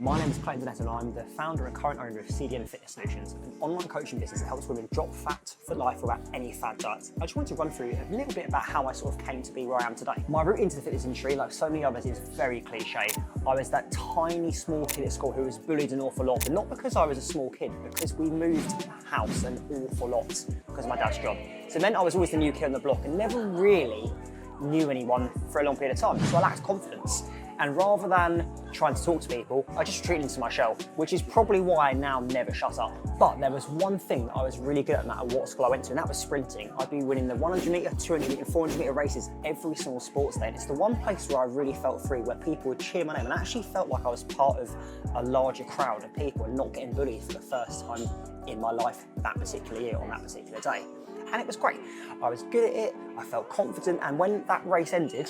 My name is De-Netto and I'm the founder and current owner of CDN Fitness Solutions, an online coaching business that helps women drop fat for life without any fad diets. I just wanted to run through a little bit about how I sort of came to be where I am today. My route into the fitness industry, like so many others, is very cliche. I was that tiny small kid at school who was bullied an awful lot, but not because I was a small kid, because we moved house an awful lot because of my dad's job. So it meant I was always the new kid on the block and never really knew anyone for a long period of time, so I lacked confidence. And rather than trying to talk to people, I just retreated into my shell, which is probably why I now never shut up. But there was one thing that I was really good at no matter what school I went to, and that was sprinting. I'd be winning the 100 metre, 200 metre, 400 metre races every single sports day. And it's the one place where I really felt free, where people would cheer my name and I actually felt like I was part of a larger crowd of people and not getting bullied for the first time in my life that particular year on that particular day. And it was great. I was good at it, I felt confident, and when that race ended,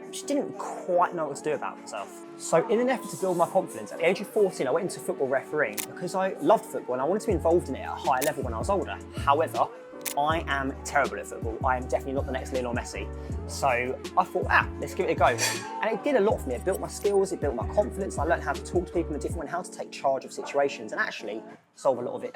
I just didn't quite know what to do about myself. So in an effort to build my confidence, at the age of 14, I went into football refereeing because I loved football and I wanted to be involved in it at a higher level when I was older. However, I am terrible at football. I am definitely not the next Lionel Messi. So I thought, let's give it a go. And it did a lot for me. It built my skills, it built my confidence. I learned how to talk to people in a different way, how to take charge of situations and actually solve a lot of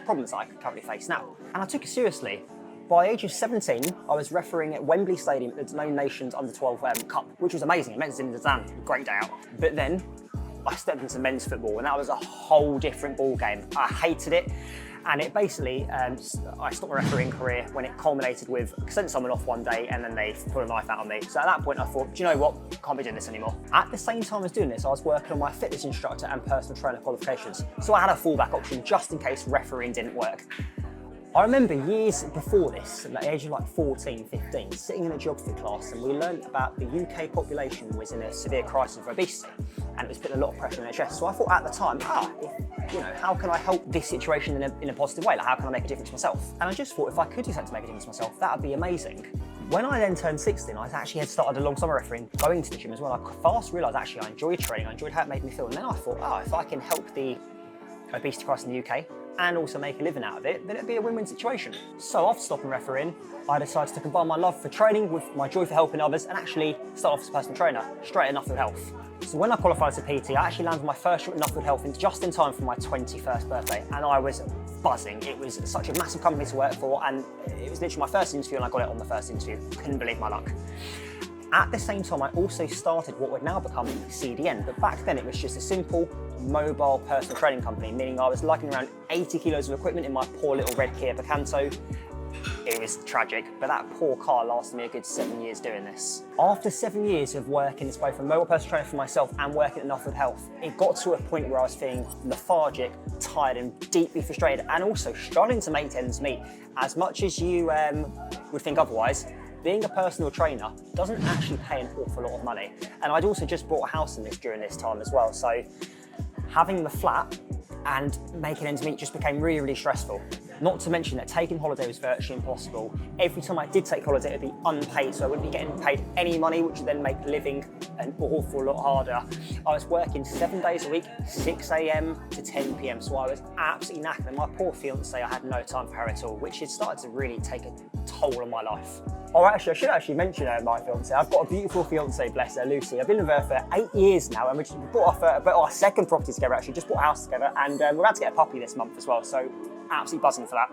problems that I currently face now. And I took it seriously. By the age of 17, I was refereeing at Wembley Stadium at the No Nations Under-12 Cup, which was amazing. It meant Zidane, great day out. But then I stepped into men's football and that was a whole different ball game. I hated it. And it basically, I stopped my refereeing career when it culminated with sending someone off one day and then they put a knife out on me. So at that point I thought, do you know what, can't be doing this anymore. At the same time as doing this, I was working on my fitness instructor and personal trainer qualifications. So I had a fallback option just in case refereeing didn't work. I remember years before this, at the age of like 14, 15, sitting in a geography class and we learned about the UK population was in a severe crisis of obesity and it was putting a lot of pressure on the NHS. So I thought at the time, how can I help this situation in a positive way? Like how can I make a difference myself? And I just thought if I could do something to make a difference myself, that would be amazing. When I then turned 16, I actually had started a long summer refereeing, going to the gym as well. I fast realised actually I enjoyed training, I enjoyed how it made me feel. And then I thought, if I can help the obesity crisis in the UK, and also make a living out of it, then it'd be a win-win situation. So after stopping refereeing, I decided to combine my love for training with my joy for helping others and actually start off as a personal trainer, straight at Nuffield Health. So when I qualified as a PT, I actually landed my first shot at Nuffield Health just in time for my 21st birthday, and I was buzzing. It was such a massive company to work for, and it was literally my first interview, and I got it on the first interview. Couldn't believe my luck. At the same time, I also started what would now become CDN, but back then it was just a simple mobile personal training company, meaning I was lugging around 80 kilos of equipment in my poor little red Kia Picanto. It was tragic, but that poor car lasted me a good 7 years doing this. After 7 years of working as both a mobile personal trainer for myself and working at Nuffield Health, it got to a point where I was feeling lethargic, tired and deeply frustrated and also struggling to make ends meet. As much as you would think otherwise, being a personal trainer doesn't actually pay an awful lot of money. And I'd also just bought a house in this during this time as well. So having the flat and making ends meet just became really, really stressful. Not to mention that taking holiday was virtually impossible. Every time I did take holiday, it'd be unpaid, so I wouldn't be getting paid any money, which would then make living an awful lot harder. I was working 7 days a week, 6 AM to 10 PM, so I was absolutely knackered. And my poor fiance, I had no time for her at all, which had started to really take a toll on my life. Oh, actually, I should actually mention my fiance. I've got a beautiful fiance, bless her, Lucy. I've been with her for 8 years now, and we bought our second property together, actually, just bought a house together, and we're about to get a puppy this month as well, so absolutely buzzing for that.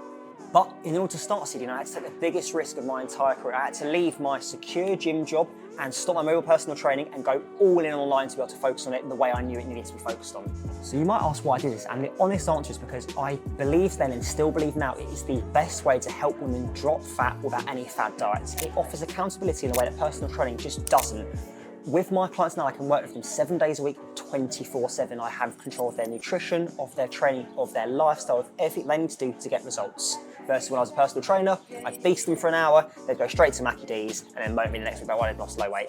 But in order to start CDN, I had to take the biggest risk of my entire career. I had to leave my secure gym job and stop my mobile personal training and go all in online to be able to focus on it the way I knew it needed to be focused on. So you might ask why I did this, and the honest answer is because I believed then and still believe now it is the best way to help women drop fat without any fad diets. It offers accountability in a way that personal training just doesn't. With my clients now, I can work with them 7 days a week, 24/7. I have control of their nutrition, of their training, of their lifestyle, of everything they need to do to get results. Versus when I was a personal trainer, I'd beast them for an hour, they'd go straight to Mackie D's and then moan me the next week about why they'd lost low weight,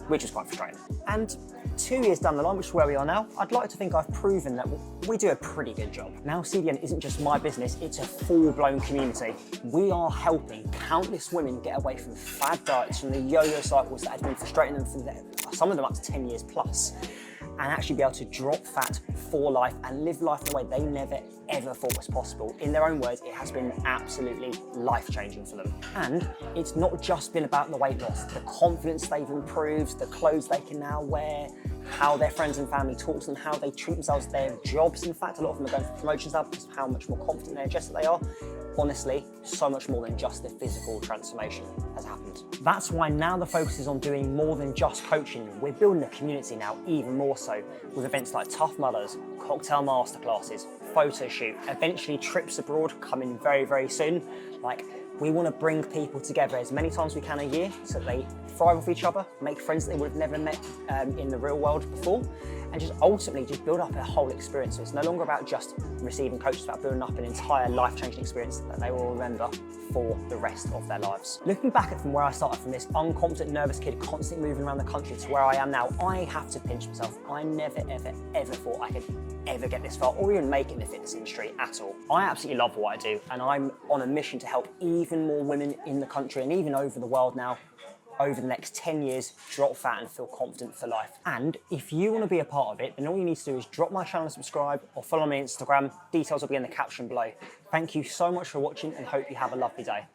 which was quite frustrating. And 2 years down the line, which is where we are now, I'd like to think I've proven that we do a pretty good job. Now CDN isn't just my business, it's a full-blown community. We are helping countless women get away from fad diets, from the yo-yo cycles that had been frustrating them for some of them up to 10 years plus, and actually be able to drop fat for life and live life in a way they never ever thought was possible. In their own words, it has been absolutely life-changing for them. And it's not just been about the weight loss, the confidence they've improved, the clothes they can now wear, how their friends and family talk to them, how they treat themselves, their jobs. In fact, a lot of them are going for promotions now because of how much more confident and energetic they are. Honestly, so much more than just the physical transformation has happened. That's why now the focus is on doing more than just coaching. We're building a community now, even more so, with events like Tough Mudders, cocktail masterclasses, photo shoot, eventually trips abroad coming very, very soon. Like, we want to bring people together as many times as we can a year so that they thrive with each other, make friends that they would have never met in the real world before, and just ultimately just build up a whole experience. So it's no longer about just receiving coaches, it's about building up an entire life-changing experience that they will remember for the rest of their lives. Looking back at from where I started, from this unconfident, nervous kid constantly moving around the country to where I am now, I have to pinch myself. I never, ever, ever thought I could ever get this far or even make it in the fitness industry at all. I absolutely love what I do, and I'm on a mission to help even more women in the country and even over the world now, over the next 10 years, drop fat and feel confident for life. And if you want to be a part of it, then all you need to do is drop my channel and subscribe, or follow me on Instagram. Details will be in the caption below. Thank you so much for watching and hope you have a lovely day.